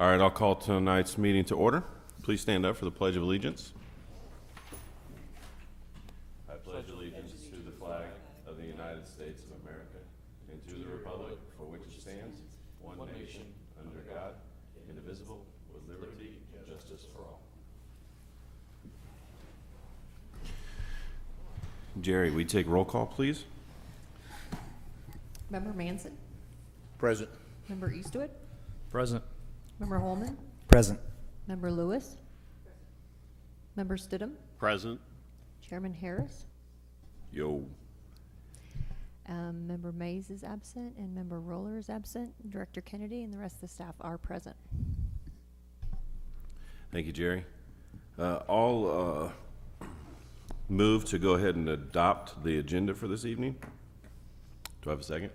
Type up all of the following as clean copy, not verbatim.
All right, I'll call tonight's meeting to order. Please stand up for the Pledge of Allegiance. I pledge allegiance to the flag of the United States of America and to the republic for which it stands, one nation, under God, indivisible, with liberty and justice for all. Jerry, we take roll call, please? Member Manson? Present. Member Eastwood? Present. Member Holman? Present. Member Lewis? Member Stidham? Present. Chairman Harris? Yo. Member Mays is absent and Member Roller is absent. Director Kennedy and the rest of the staff are present. Thank you, Jerry. I'll move to go ahead and adopt the agenda for this evening. Do I have a second?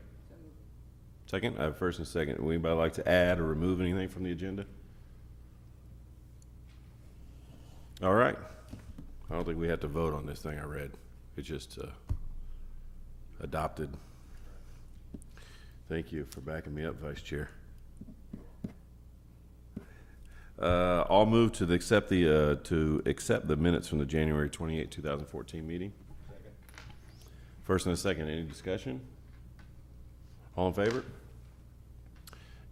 Second? I have first and second. Would anybody like to add or remove anything from the agenda? All right. I don't think we had to vote on this thing I read. It's just adopted. Thank you for backing me up, Vice Chair. I'll move to accept the minutes from the January 28, 2014 meeting. Second. First and a second. Any discussion? All in favor?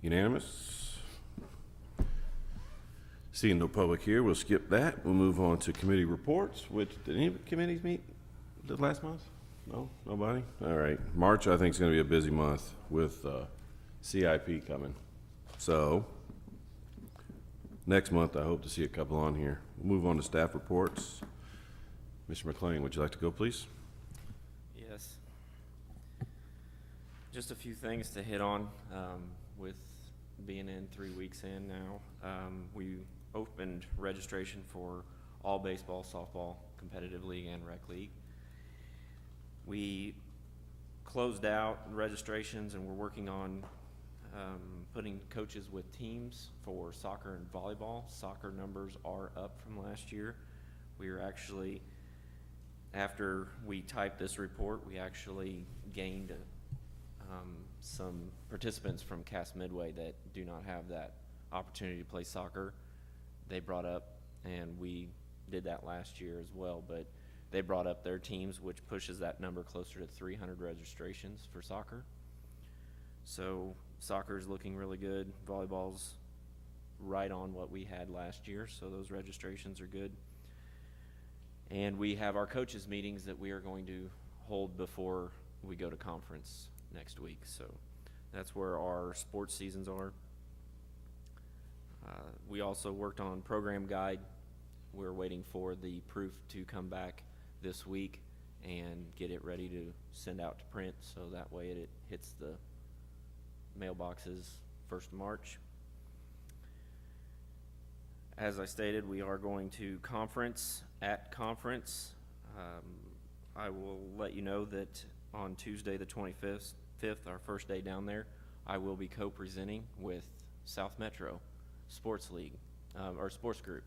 Unanimous? Seeing no public here, we'll skip that. We'll move on to committee reports. Did any committees meet last month? No? Nobody? All right. March, I think, is going to be a busy month with CIP coming. So, next month, I hope to see a couple on here. We'll move on to staff reports. Mr. McLean, would you like to go, please? Yes. Just a few things to hit on with being in 3 weeks in now. We opened registration for all baseball, softball, competitive league, and rec league. We closed out registrations and we're working on putting coaches with teams for soccer and volleyball. Soccer numbers are up from last year. We are actually, after we typed this report, we actually gained some participants from Cass Midway that do not have that opportunity to play soccer. They brought up, and we did that last year as well, but they brought up their teams, which pushes that number closer to 300 registrations for soccer. So soccer is looking really good. Volleyball's right on what we had last year, so those registrations are good. And we have our coaches meetings that we are going to hold before we go to conference next week. So that's where our sports seasons are. We also worked on program guide. We're waiting for the proof to come back this week and get it ready to send out to print, so that way it hits the mailboxes 1st of March. As I stated, we are going to conference. At conference, I will let you know that on Tuesday the 25th, our first day down there, I will be co-presenting with South Metro Sports League, or Sports Group.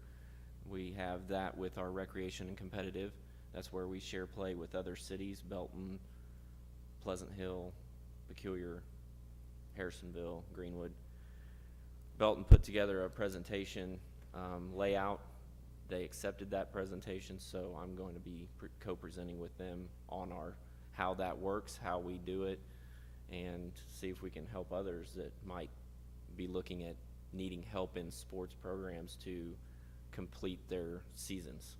We have that with our recreation and competitive. That's where we share play with other cities, Belton, Pleasant Hill, Peculiar, Harrisonville, Greenwood. Belton put together a presentation layout. They accepted that presentation, so I'm going to be co-presenting with them on how that works, how we do it, and see if we can help others that might be looking at needing help in sports programs to complete their seasons.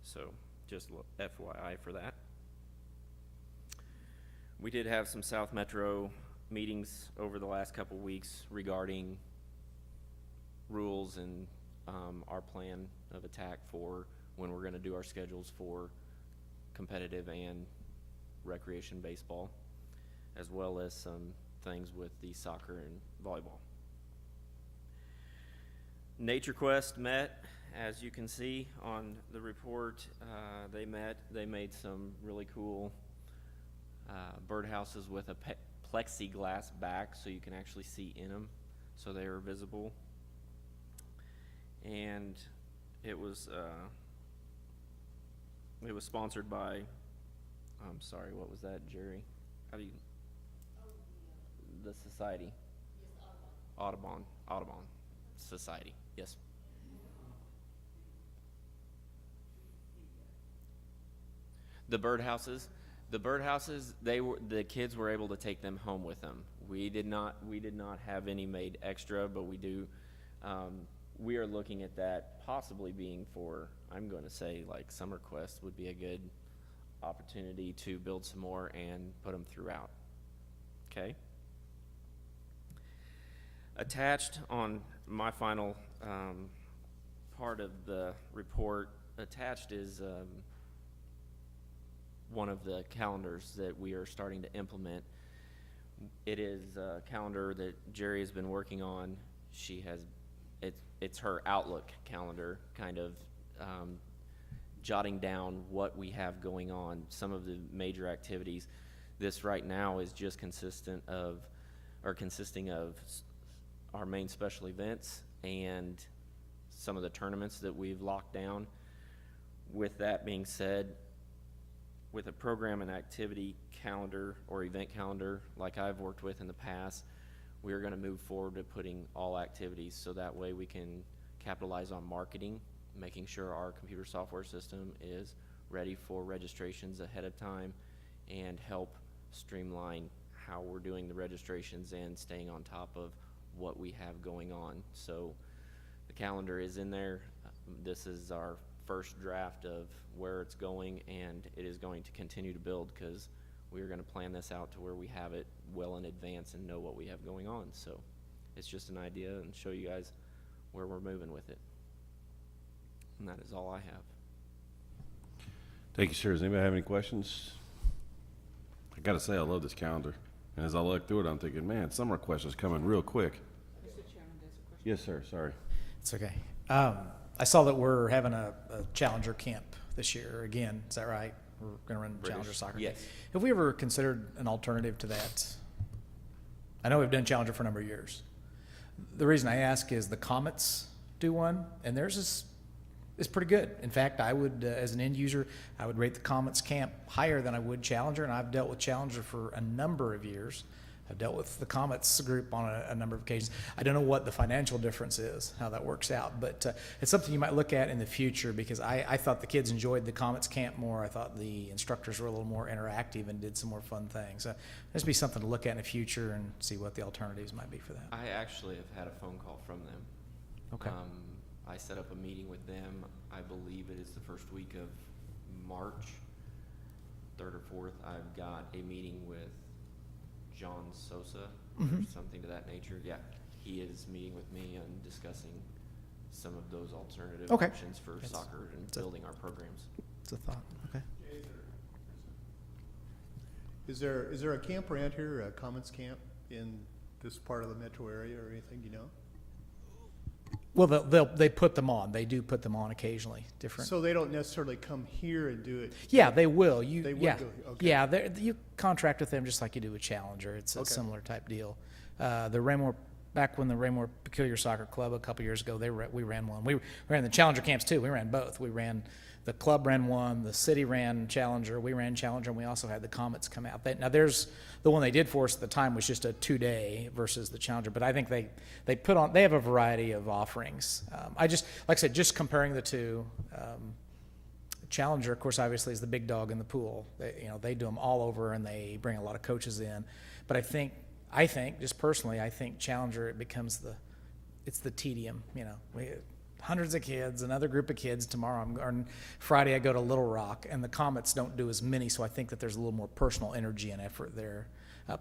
So just FYI for that. We did have some South Metro meetings over the last couple weeks regarding rules and our plan of attack for when we're going to do our schedules for competitive and recreation baseball, as well as some things with the soccer and volleyball. Nature Quest met, as you can see on the report. They made some really cool birdhouses with a plexiglass back so you can actually see in them, so they are visible. And it was sponsored by, I'm sorry, what was that, Jerry? How do you? The society. Yes, Audubon. society. Yes. The birdhouses, the kids were able to take them home with them. We did not have any made extra, but we do, we are looking at that possibly being for, I'm going to say, like, Summer Quest would be a good opportunity to build some more and put them throughout. Okay? Attached on my final part of the report, attached is one of the calendars that we are starting to implement. It is a calendar that Jerry has been working on. It's her Outlook calendar, kind of jotting down what we have going on, some of the major activities. This right now is just consisting of our main special events and some of the tournaments that we've locked down. With that being said, with a program and activity calendar or event calendar like I've worked with in the past, we are going to move forward to putting all activities so that way we can capitalize on marketing, making sure our computer software system is ready for registrations ahead of time, and help streamline how we're doing the registrations and staying on top of what we have going on. So the calendar is in there. This is our first draft of where it's going, and it is going to continue to build because we are going to plan this out to where we have it well in advance and know what we have going on. So it's just an idea and show you guys where we're moving with it. And that is all I have. Thank you, sir. Does anybody have any questions? I gotta say, I love this calendar. And as I look through it, I'm thinking, man, Summer Quest is coming real quick. Mr. Chairman, there's a question. Yes, sir, sorry. It's okay. I saw that we're having a Challenger camp this year again. Is that right? We're going to run Challenger soccer. Yes. Have we ever considered an alternative to that? I know we've done Challenger for a number of years. The reason I ask is the Comets do one, and theirs is pretty good. In fact, I would, as an end user, I would rate the Comets camp higher than I would Challenger, and I've dealt with Challenger for a number of years. I've dealt with the Comets group on a number of occasions. I don't know what the financial difference is, how that works out, but it's something you might look at in the future because I thought the kids enjoyed the Comets camp more. I thought the instructors were a little more interactive and did some more fun things. So this would be something to look at in the future and see what the alternatives might be for that. I actually have had a phone call from them. Okay. I set up a meeting with them. I believe it is the first week of March, 3rd or 4th. I've got a meeting with John Sosa or something to that nature. Yeah, he is meeting with me and discussing some of those alternative Okay. options for soccer and building our programs. It's a thought. Okay. Is there a camp around here, a Commons camp in this part of the metro area or anything, you know? Well, they put them on. They do put them on occasionally. Different. So they don't necessarily come here and do it? Yeah, they will. They would yeah, go, okay. yeah. You contract with them just like you do with Challenger. It's a Okay. similar type deal. The Raymore, back when the Raymore Peculiar Soccer Club a couple years ago, we ran one. We ran the Challenger camps too. We ran both. The club ran one. The city ran Challenger. We ran Challenger, and we also had the Comets come out. Now there's the one they did for us at the time was just a 2-day versus the Challenger. But I think they have a variety of offerings. Like I said, just comparing the two. Challenger, of course, obviously is the big dog in the pool. They do them all over, and they bring a lot of coaches in. But I think, just personally, I think Challenger it's the tedium. Hundreds of kids, another group of kids. Tomorrow, on Friday, I go to Little Rock, and the Comets don't do as many, so I think that there's a little more personal energy and effort there.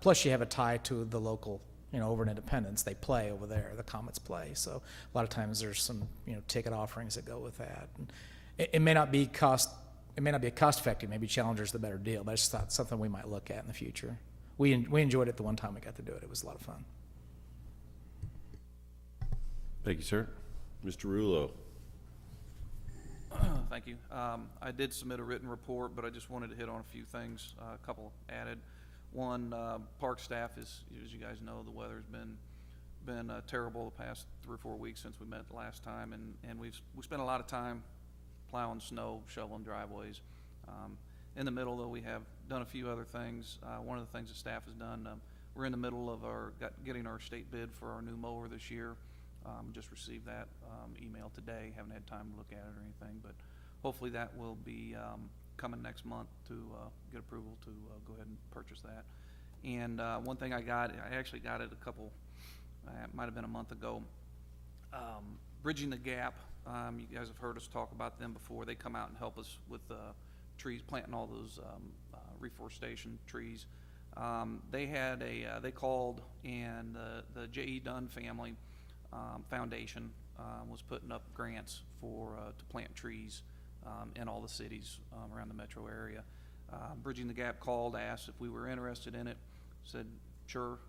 Plus, you have a tie to the local, over in Independence. They play over there. The Comets play, so a lot of times there's some, ticket offerings that go with that. And it may not be cost effective. Maybe Challenger's the better deal, but I just thought something we might look at in the future. We enjoyed it the one time we got to do it. It was a lot of fun. Thank you, sir. Mr. Rulo. Thank you. I did submit a written report, but I just wanted to hit on a few things, a couple added. One, park staff as you guys know, the weather's been terrible the past 3 or 4 weeks since we met the last time, and we spent a lot of time plowing snow, shoveling driveways. In the middle, though, we have done a few other things. One of the things the staff has done, we're in the middle of getting our state bid for our new mower this year. Just received that email today. Haven't had time to look at it or anything, but hopefully that will be coming next month to get approval to go ahead and purchase that. And one thing I actually got it it might have been a month ago. Bridging the Gap. You guys have heard us talk about them before. They come out and help us with trees, planting all those reforestation trees. They called, and the J.E. Dunn family foundation was putting up grants to plant trees in all the cities around the metro area. Bridging the Gap called, asked if we were interested in it, said sure.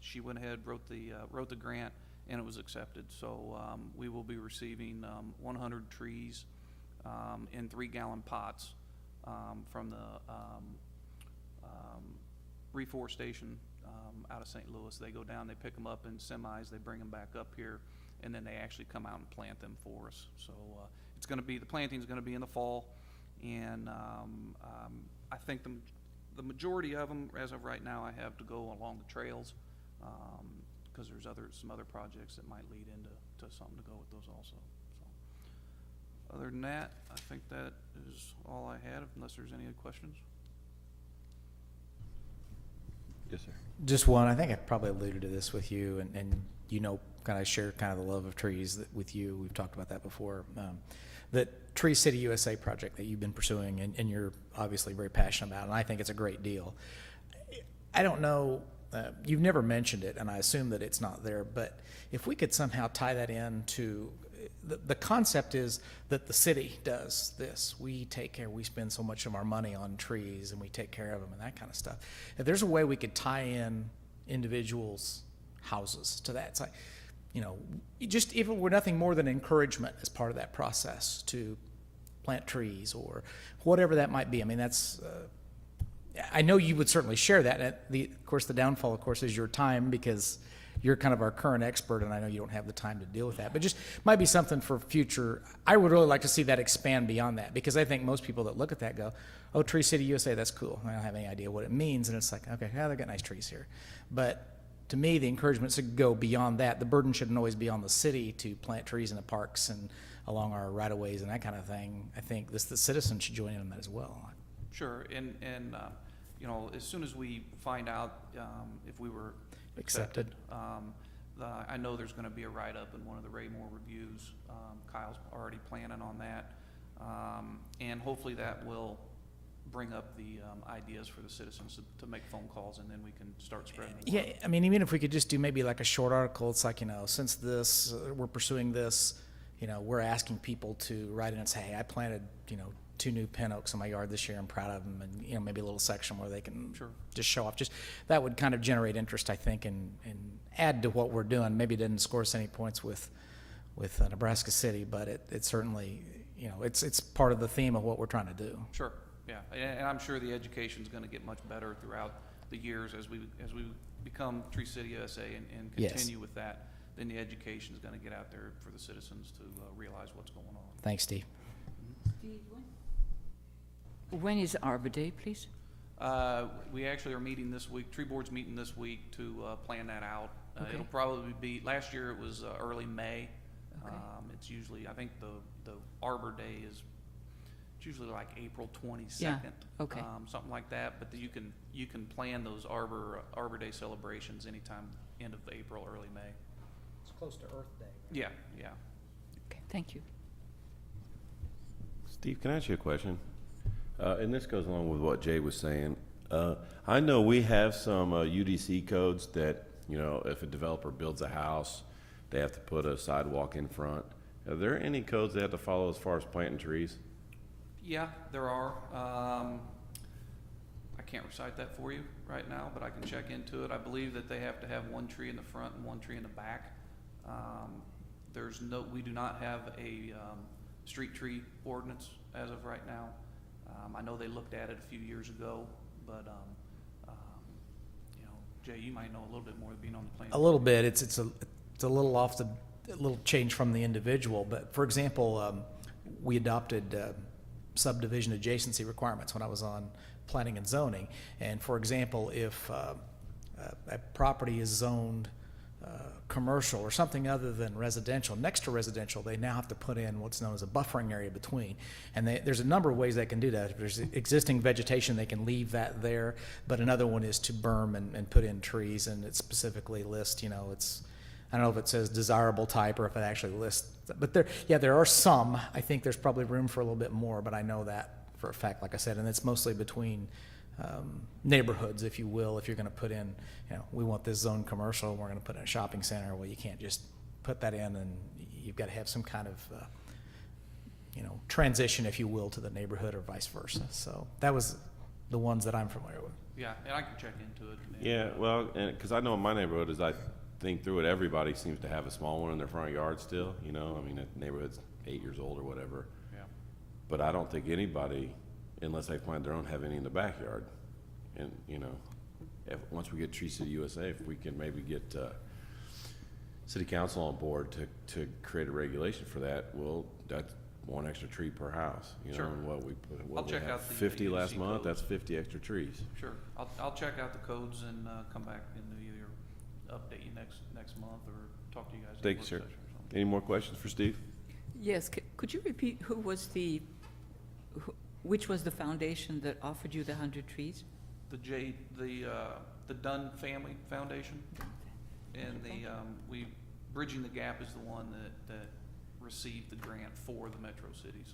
She went ahead, wrote the grant, and it was accepted. So we will be receiving 100 trees in 3-gallon pots from the reforestation out of St. Louis. They go down, they pick them up in semis, they bring them back up here, and then they actually come out and plant them for us. So the planting is going to be in the fall, and I think the majority of them, as of right now, I have to go along the trails, because there's some other projects that might lead into something to go with those also. So, other than that, I think that is all I had, unless there's any other questions. Yes, sir. Just one, I think I probably alluded to this with you, and kind of share kind of the love of trees with you. We've talked about that before. The Tree City USA project that you've been pursuing, and you're obviously very passionate about, and I think it's a great deal. I don't know, you've never mentioned it, and I assume that it's not there, but if we could somehow tie that into the concept is that the city does this. We take care, we spend so much of our money on trees, and we take care of them and that kind of stuff. If there's a way we could tie in individuals' houses to that, it's like, just if it were nothing more than encouragement as part of that process to plant trees or whatever that might be. I mean, that's, I know you would certainly share that. And of course, the downfall, of course, is your time, because you're kind of our current expert, and I know you don't have the time to deal with that, but just might be something for future. I would really like to see that expand beyond that, because I think most people that look at that go, oh, Tree City USA, that's cool. I don't have any idea what it means. And it's like, okay, yeah, they've got nice trees here. But to me, the encouragement should go beyond that. The burden shouldn't always be on the city to plant trees in the parks and along our right-of-ways and that kind of thing. I think the citizens should join in on that as well. Sure, and as soon as we find out if we were accepted, I know there's going to be a write-up in one of the Raymore reviews. Kyle's already planning on that, and hopefully that will bring up the ideas for the citizens to make phone calls, and then we can start spreading the word. Yeah, I mean, even if we could just do maybe like a short article, it's like, since this, we're pursuing this, we're asking people to write in and say, hey, I planted, 2 new pin oaks in my yard this year. I'm proud of them. And, maybe a little section where they can just show off. Just that would kind of generate interest, I think, and add to what we're doing. Maybe it didn't score us any points with Nebraska City, but it certainly, it's part of the theme of what we're trying to do. Sure, yeah, and I'm sure the education's going to get much better throughout the years as we become Tree City USA and continue with that. Then the education is going to get out there for the citizens to realize what's going on. Thanks, Steve. Steve, when is Arbor Day, please? We actually are meeting this week. Tree Board's meeting this week to plan that out. Okay. It'll probably be, last year it was early May. Okay. It's usually, I think the Arbor Day is, it's usually like April 22nd. Yeah, okay. Something like that, but you can plan those Arbor Day celebrations anytime, end of April, early May. It's close to Earth Day. Yeah, yeah. Okay, thank you. Steve, can I ask you a question? And this goes along with what Jay was saying. I know we have some UDC codes that, if a developer builds a house, they have to put a sidewalk in front. Are there any codes they have to follow as far as planting trees? Yeah, there are. I can't recite that for you right now, but I can check into it. I believe that they have to have 1 tree in the front and 1 tree in the back. We do not have a street tree ordinance as of right now. I know they looked at it a few years ago, but Jay, you might know a little bit more being on the plan. A little bit. It's a little off a little change from the individual. But for example, we adopted subdivision adjacency requirements when I was on planning and zoning. And for example, if a property is zoned commercial or something other than residential, next to residential, they now have to put in what's known as a buffering area between. And there's a number of ways they can do that. If there's existing vegetation, they can leave that there, but another one is to berm and put in trees, and it specifically lists, you know, I don't know if it says desirable type or if it actually lists, but there are some. I think there's probably room for a little bit more, but I know that for a fact, like I said, and it's mostly between neighborhoods, if you will. If you're going to put in, you know, we want this zone commercial, we're going to put in a shopping center. Well, you can't just put that in, and you've got to have some kind of, you know, transition, if you will, to the neighborhood or vice versa. So that was the ones that I'm familiar with. Yeah, and I can check into it. Yeah, well, because I know in my neighborhood, as I think through it, everybody seems to have a small one in their front yard still, you know? I mean, the neighborhood's 8 years old or whatever. Yeah. But I don't think anybody, unless they plant their own, have any in the backyard. And, you know, once we get Tree City USA, if we can maybe get city council on board to create a regulation for that, well, that's one extra tree per house, you know? Sure. And what we I'll check have, out the 50 last AUC month, codes. that's 50 extra trees. Sure, I'll check out the codes and come back and either update you next month or talk to you guys. in Thank you, work sir. session or something. Any more questions for Steve? Yes, could you repeat which was the foundation that offered you the 100 trees? The Dunn Family Foundation, and Bridging the Gap is the one that received the grant for the metro cities.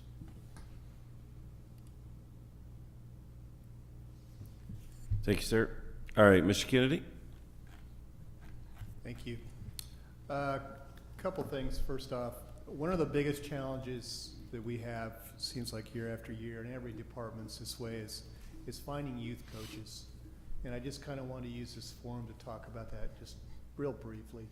Thank you, sir. All right, Mr. Kennedy? Thank you. Couple things. First off, one of the biggest challenges that we have, seems like year after year, and every department's this way, is finding youth coaches. And I just kind of want to use this forum to talk about that just real briefly.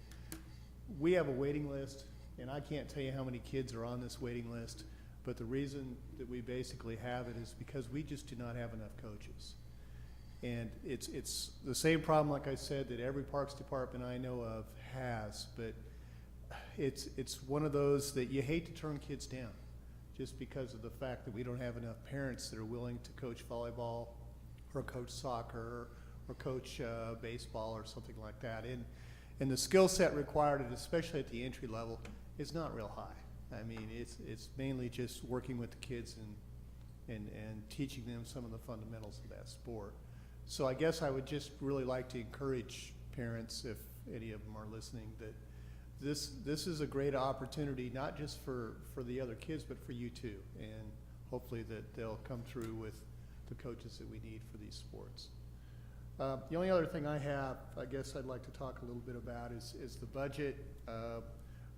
We have a waiting list, and I can't tell you how many kids are on this waiting list, but the reason that we basically have it is because we just do not have enough coaches. And it's the same problem, like I said, that every parks department I know of has, but it's one of those that you hate to turn kids down just because of the fact that we don't have enough parents that are willing to coach volleyball or coach soccer or coach baseball or something like that. And the skill set required, especially at the entry level, is not real high. I mean, it's mainly just working with the kids and teaching them some of the fundamentals of that sport. So I guess I would just really like to encourage parents, if any of them are listening, that this is a great opportunity, not just for the other kids, but for you too. And hopefully that they'll come through with the coaches that we need for these sports. The only other thing I have, I guess I'd like to talk a little bit about is the budget.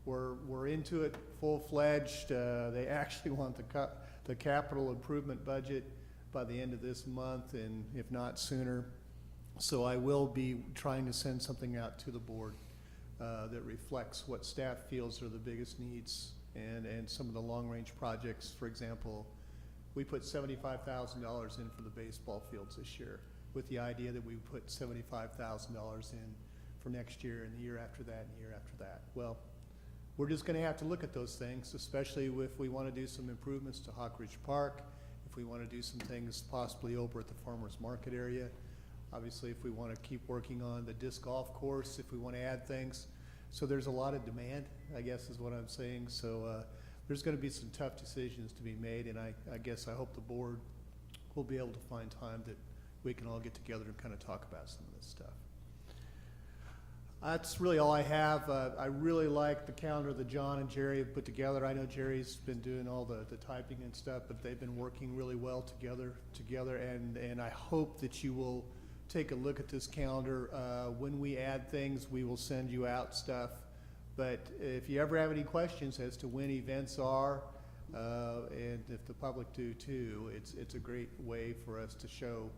We're into it full-fledged. They actually want the capital improvement budget by the end of this month, and if not sooner. So I will be trying to send something out to the board that reflects what staff feels are the biggest needs and some of the long-range projects. For example, we put $75,000 in for the baseball fields this year, with the idea that we put $75,000 in for next year and the year after that and the year after that. Well, we're just going to have to look at those things, especially if we want to do some improvements to Hawk Ridge Park, if we want to do some things possibly over at the farmers market area. Obviously, if we want to keep working on the disc golf course, if we want to add things. So there's a lot of demand, I guess is what I'm saying. So there's going to be some tough decisions to be made, and I guess I hope the board will be able to find time that we can all get together and kind of talk about some of this stuff. That's really all I have. I really like the calendar that John and Jerry have put together. I know Jerry's been doing all the typing and stuff, but they've been working really well together, and I hope that you will take a look at this calendar. When we add things, we will send you out stuff. But if you ever have any questions as to when events are, and if the public do too, it's a great way for us to show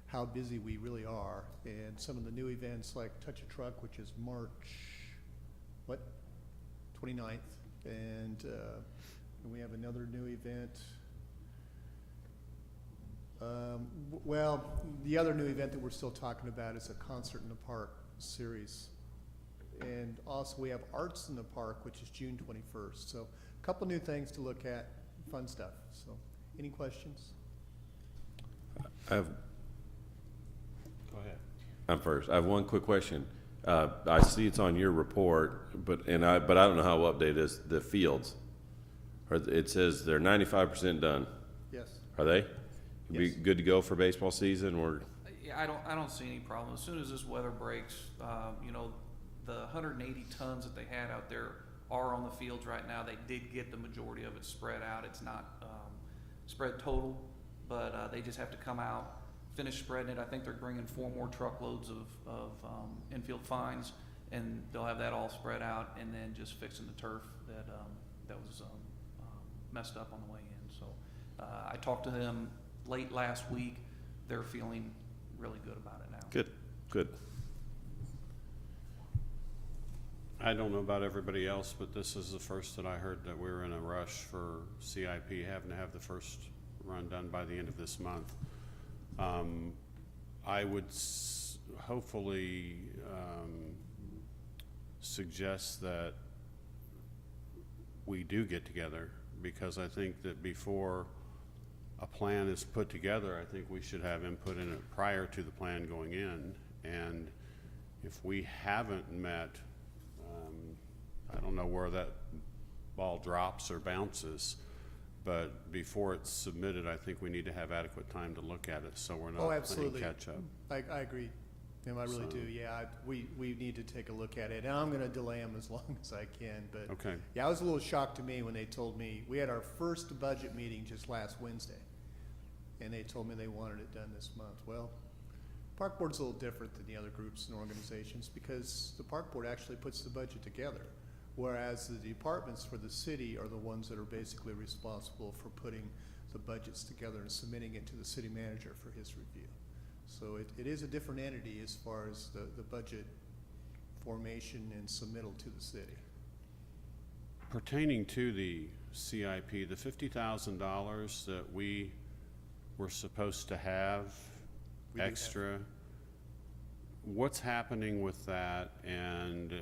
how busy we really are. And some of the new events like Touch a Truck, which is March 29th, and we have another new event. Well, the other new event that we're still talking about is a Concert in the Park series. And also we have Arts in the Park, which is June 21st. So a couple new things to look at, fun stuff. So any questions? Go ahead. I'm first. I have one quick question. I see it's on your report, but I don't know how updated it is, the fields. It says they're 95% done. Yes. Are they? Be Yes. good to go for baseball season, or? Yeah, I don't see any problem. As soon as this weather breaks, you know, the 180 tons that they had out there are on the fields right now. They did get the majority of it spread out. It's not spread total, but they just have to come out, finish spreading it. I think they're bringing 4 more truckloads of infield fines, and they'll have that all spread out, and then just fixing the turf that was messed up on the way in. So I talked to them late last week. They're feeling really good about it now. Good, good. I don't know about everybody else, but this is the first that I heard that we were in a rush for CIP having to have the first run done by the end of this month. I would hopefully suggest that we do get together, because I think that before a plan is put together, I think we should have input in it prior to the plan going in. And if we haven't met, I don't know where that ball drops or bounces, but before it's submitted, I think we need to have adequate time to look at it, so we're not playing Absolutely. catch up. I agree. Tim, I really So- do. Yeah, we need to take a look at it, and I'm going to delay them as long as I can. But Okay. yeah, it was a little shocked to me when they told me we had our first budget meeting just last Wednesday, and they told me they wanted it done this month. Well, Park Board's a little different than the other groups and organizations because the Park Board actually puts the budget together, whereas the departments for the city are the ones that are basically responsible for putting the budgets together and submitting it to the city manager for his review. So it is a different entity as far as the budget formation and submittal to the city. Pertaining to the CIP, the $50,000 that we were supposed to have We do have. extra, what's happening with that, and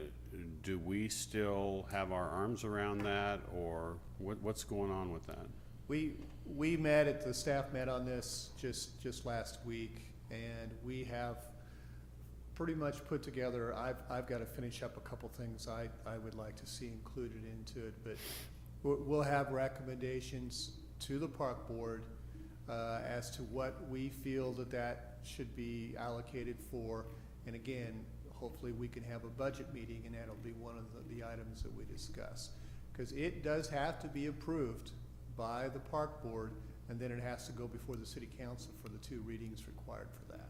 do we still have our arms around that, or what's going on with that? We met the staff met on this just last week, and we have pretty much put together, I've got to finish up a couple things I would like to see included into it, but we'll have recommendations to the Park Board as to what we feel that should be allocated for. And again, hopefully we can have a budget meeting, and that'll be one of the items that we discuss. Because it does have to be approved by the Park Board, and then it has to go before the City Council for the 2 readings required for that.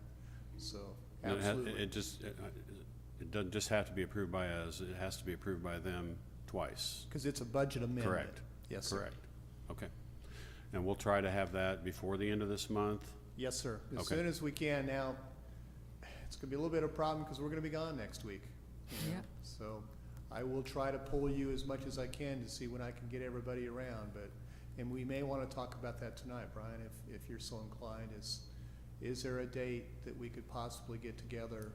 So, And absolutely. it doesn't just have to be approved by us, it has to be approved by them twice. Because it's a budget amendment. Correct. Yes, sir. Correct. Okay. And we'll try to have that before the end of this month? Yes, sir. As Okay. soon as we can. Now, it's gonna be a little bit of a problem because we're gonna be gone next week. you know? Yeah. So I will try to pull you as much as I can to see when I can get everybody around, and we may wanna talk about that tonight, Brian, if you're so inclined. Is there a date that we could possibly get together,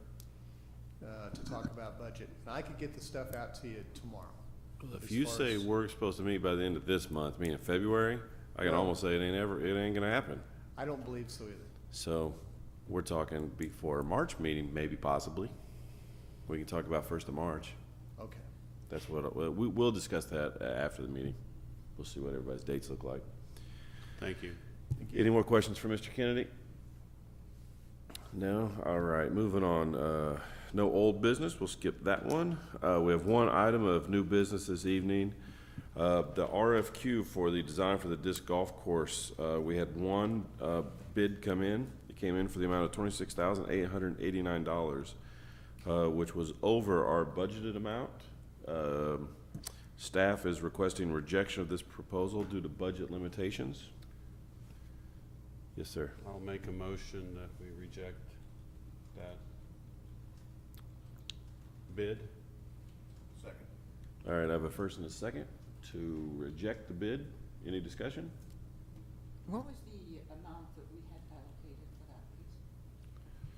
to talk about budget? And I could get the stuff out to you tomorrow. If As you far say as- we're supposed to meet by the end of this month, meaning February, I can Well- almost say it ain't gonna happen. I don't believe so either. So we're talking before a March meeting, maybe possibly. We can talk about 1st of March. Okay. That's what, we'll discuss that after the meeting. We'll see what everybody's dates look like. Thank you. Any more questions for Mr. Kennedy? No? All right, moving on. No old business, we'll skip that one. We have one item of new business this evening. The RFQ for the design for the disc golf course. We had one bid come in. It came in for the amount of $26,889, which was over our budgeted amount. Staff is requesting rejection of this proposal due to budget limitations. Yes, sir. I'll make a motion that we reject that bid. Second. All right, I have a first and a second to reject the bid. Any discussion? What was the amount that we had allocated for that, please?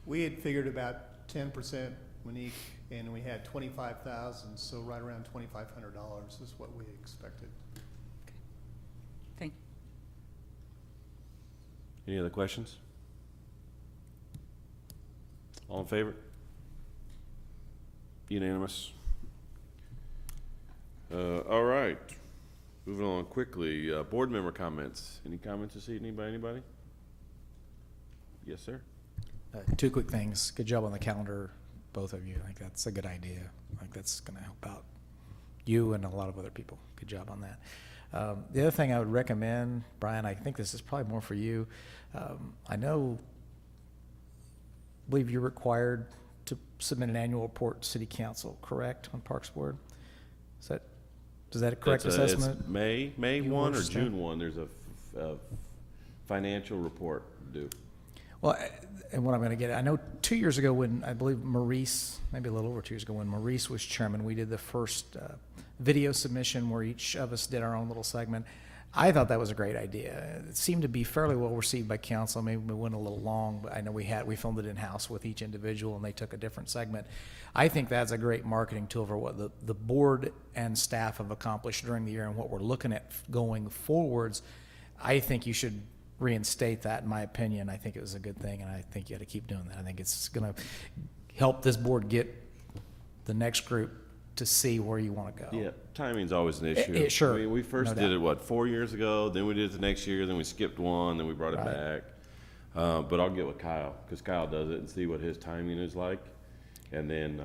We had figured about 10%, Monique, and we had 25,000, so right around $2,500 is what we expected. Thank you. Any other questions? All in favor? Unanimous. All right. Moving on quickly. Board member comments. Any comments this evening by anybody? Yes, sir. Two quick things. Good job on the calendar, both of you. I think that's a good idea. I think that's going to help out you and a lot of other people. Good job on that. The other thing I would recommend, Brian, I think this is probably more for you. I believe you're required to submit an annual report to City Council, correct, on Parks Board? Is that a correct It's assessment? May You 1 or understand? June 1, there's a financial report due. Well, and what I'm going to get, I know 2 years ago when, I believe Maurice, maybe a little over 2 years ago, when Maurice was chairman, we did the first video submission where each of us did our own little segment. I thought that was a great idea. It seemed to be fairly well received by council. Maybe we went a little long, but I know we filmed it in-house with each individual, and they took a different segment. I think that's a great marketing tool for what the board and staff have accomplished during the year and what we're looking at going forwards. I think you should reinstate that, in my opinion. I think it was a good thing, and I think you got to keep doing that. I think it's going to help this board get the next group to see where you want to go. Yeah, timing's always an issue. Sure, I mean, we no first did doubt. it, what, 4 years ago? Then we did it the next year, then we skipped one, then we brought it Right. back. But I'll get with Kyle, because Kyle does it, and see what his timing is like. And then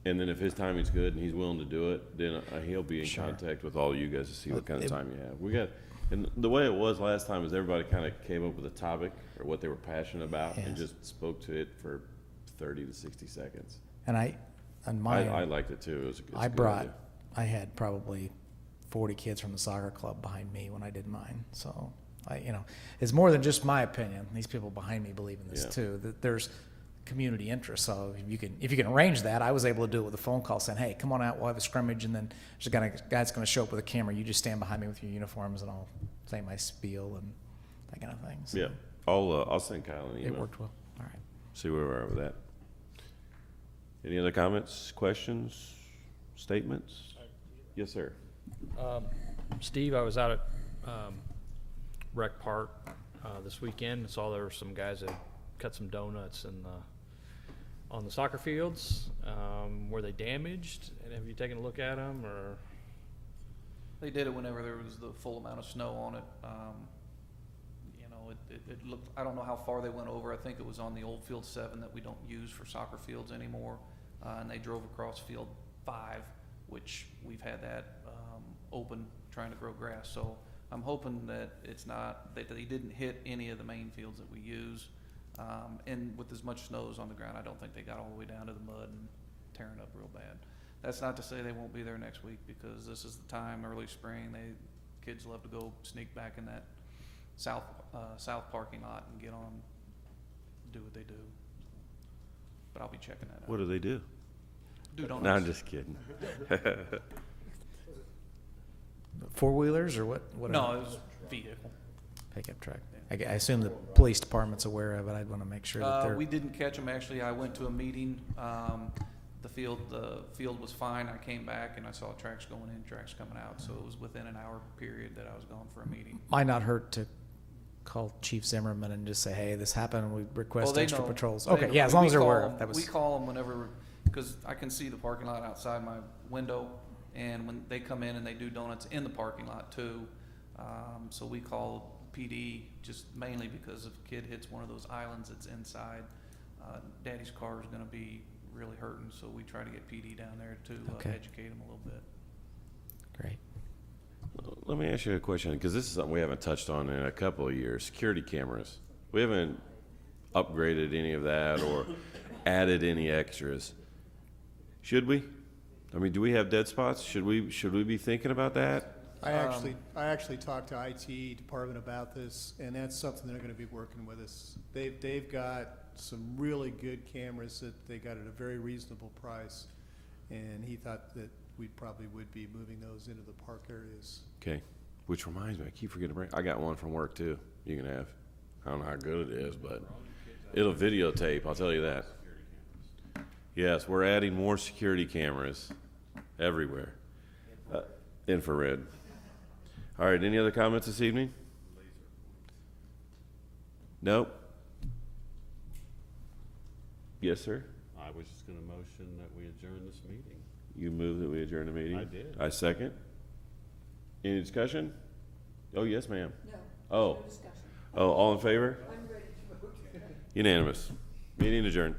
if his timing's good and he's willing to do it, then he'll be in Sure. contact with all you guys to see what kind of It- time you have. And the way it was last time is everybody kind of came up with a topic or what they were passionate about and Yes. just spoke to it for 30 to 60 seconds. And on mine, I liked it too. It was a good, I had probably 40 kids from the soccer club behind me when I did mine. So it's more than just my opinion. These people behind me believe in this Yeah. too, that there's community interest. So if you can arrange that, I was able to do it with a phone call saying, hey, come on out, we'll have a scrimmage, and then there's a guy's going to show up with a camera. You just stand behind me with your uniforms and I'll say my spiel and that kind of thing. So Yeah, I'll send Kyle an email. it worked well. All right. See where we're at with that. Any other comments, questions, statements? Yes, sir. Steve, I was out at Rec Park this weekend and saw there were some guys that cut some donuts on the soccer fields. Were they damaged? And have you taken a look at them, or? They did it whenever there was the full amount of snow on it. It looked, I don't know how far they went over. I think it was on the old Field 7 that we don't use for soccer fields anymore. And they drove across Field 5, which we've had that open, trying to grow grass. So I'm hoping that that they didn't hit any of the main fields that we use. And with as much snow as on the ground, I don't think they got all the way down to the mud and tearing up real bad. That's not to say they won't be there next week, because this is the time, early spring, kids love to go sneak back in that south parking lot and do what they do. But I'll be checking that out. What do they do? Do donuts. No, I'm just kidding. Four-wheelers or what? No, it was vehicle. Pickup truck. I assume the police department's aware of it. I'd want to make sure that they're. We didn't catch them, actually. I went to a meeting. The field was fine. I came back and I saw tracks going in, tracks coming out. So it was within an hour period that I was gone for a meeting. Might not hurt to call Chief Zimmerman and just say, hey, this happened, we Well, request they extra know. patrols. They Okay, know. yeah, as We long as they're call aware. them- That was. We call them whenever, because I can see the parking lot outside my window, and when they come in and they do donuts in the parking lot too. So we call PD just mainly because if a kid hits one of those islands that's inside, daddy's car is gonna be really hurting, so we try to get PD down there to Okay. educate them a little bit. Great. Let me ask you a question, because this is something we haven't touched on in a couple of years. Security cameras. We haven't upgraded any of that or added any extras. Should we? I mean, do we have dead spots? Should we be thinking about that? I actually talked to IT department about this, and that's something they're gonna be working with us. They've got some really good cameras that they got at a very reasonable price, and he thought that we probably would be moving those into the park areas. Okay. Which reminds me, I keep forgetting to bring, I got one from work too, you can have. I don't know how good it is, but it'll videotape, I'll tell you that. Yes, we're adding more security cameras everywhere. Infrared. All right, any other comments this evening? Nope. Yes, sir? I I was just gonna motion that we adjourn this meeting. You move that we adjourn the meeting? I did. I second. Any discussion? Oh, yes, ma'am. No, Oh. no discussion. Oh, all in favor? I'm ready to vote. Unanimous. Meeting adjourned.